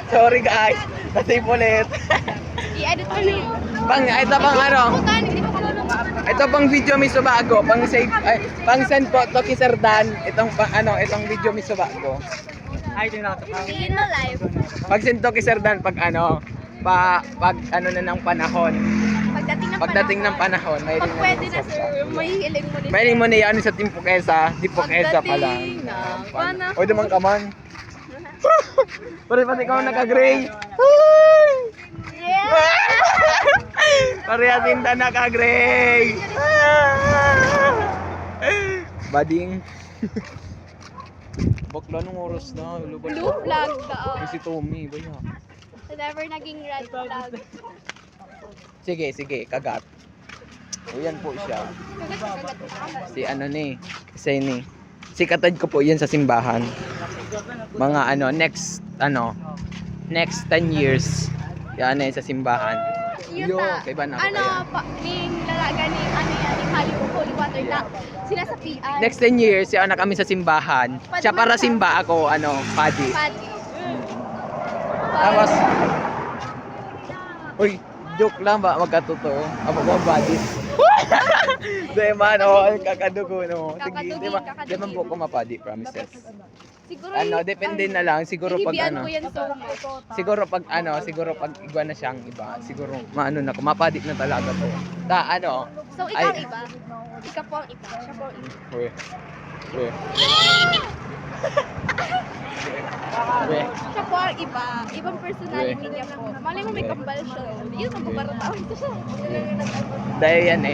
Sorry guys. Kasi ulit. I-edit ko na yun. Ito pang ano. Ito pang video miso bago. Pang save pang send po to kay Sir Dan. Itong itong video miso bago. See you na live. Pag send to kay Sir Dan pag pag na ng panahon. Pagdating ng panahon, may Pag pwede na sir, may hiling mo nito. May mo na yan sa Team Pukesa. Team Pukesa pa lang. Pagdating ng panahon. O naman ka man. Pati ikaw naka-gray. Yeah! Parehas tinda naka-gray. Bading. Bakla nung oras na. Blue flag ka. Ay, si Tommy. Ba yan? Never naging red flag. Sige, kagat. O yan po siya. Kagat. Si kasi ni. Si katad ko po yan sa simbahan. Mga next 10 years. Yan sa simbahan. Yun ta. Kay Bana. Ning lalaga ni Holy Water na sila sa PI. Next 10 years, na kami sa simbahan. Siya para simba ako, padi. Padi. Tapos, uy, joke lang ba? Magkatotoo. Aba ko, badi. Di man, kakadugo, no? Sige, di man po ko mapadi, promises. Siguro Depende na lang. Siguro pag ko yan so siguro pag igwa na siyang iba, siguro na ko, mapadi na talaga to. So ikaw iba. Ikaw po ang iba. Siya po ang iba. Uy. Siya po ang iba. Ibang personality niya po. Malay mo may kambal siya. Yun ang bubarataon ko siya. Dahil yan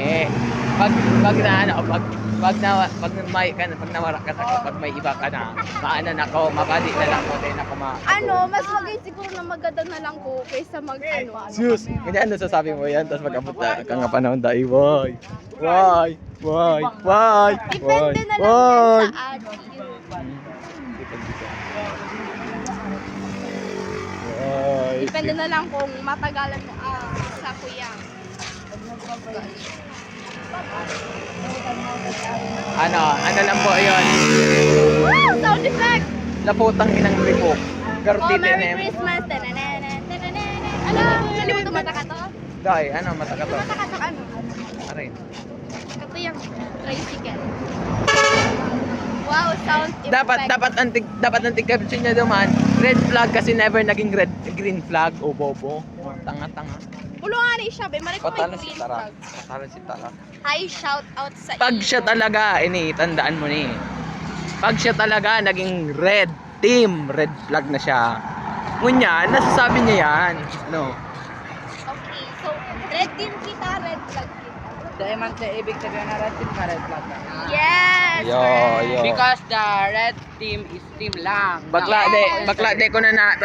pag nawara ka pag may iba ka na, mapadi na lang ko din ako mas magay siguro na maganda na lang ko kaysa Sus, ganyan sasabi mo yan, tapos mag-abot na ka nga panahon dahil, why? Depende na lang yan sa atin. Depende na lang kung matagalan mo sa kuya. Ano lang po yun? Wow! Sound effect! Naputang inang ripok. Oh, Merry Christmas! Tananana, tananana. Alam, nalimutan mata ka to? Dahil, mata ka to? Mata ka to ano? Aray. Ito yung tricycle. Wow, sound effect. Dapat antig caption niya naman. Red flag kasi never naging green flag o bobo. Tanga-tanga. Bulungan ni siya, be. Marik ko may green flag. Patalan si Tara. Hi, shout out sa Pag siya talaga, tandaan mo ni. Pag siya talaga naging red team, red flag na siya. Ngunyan, nasasabi niya yan. Okay, so red team kita, red flag kita. Dahil man ibig sabihin na red team na red flag na. Yes! Yo. Because the red team is team lang. Bakla de ko na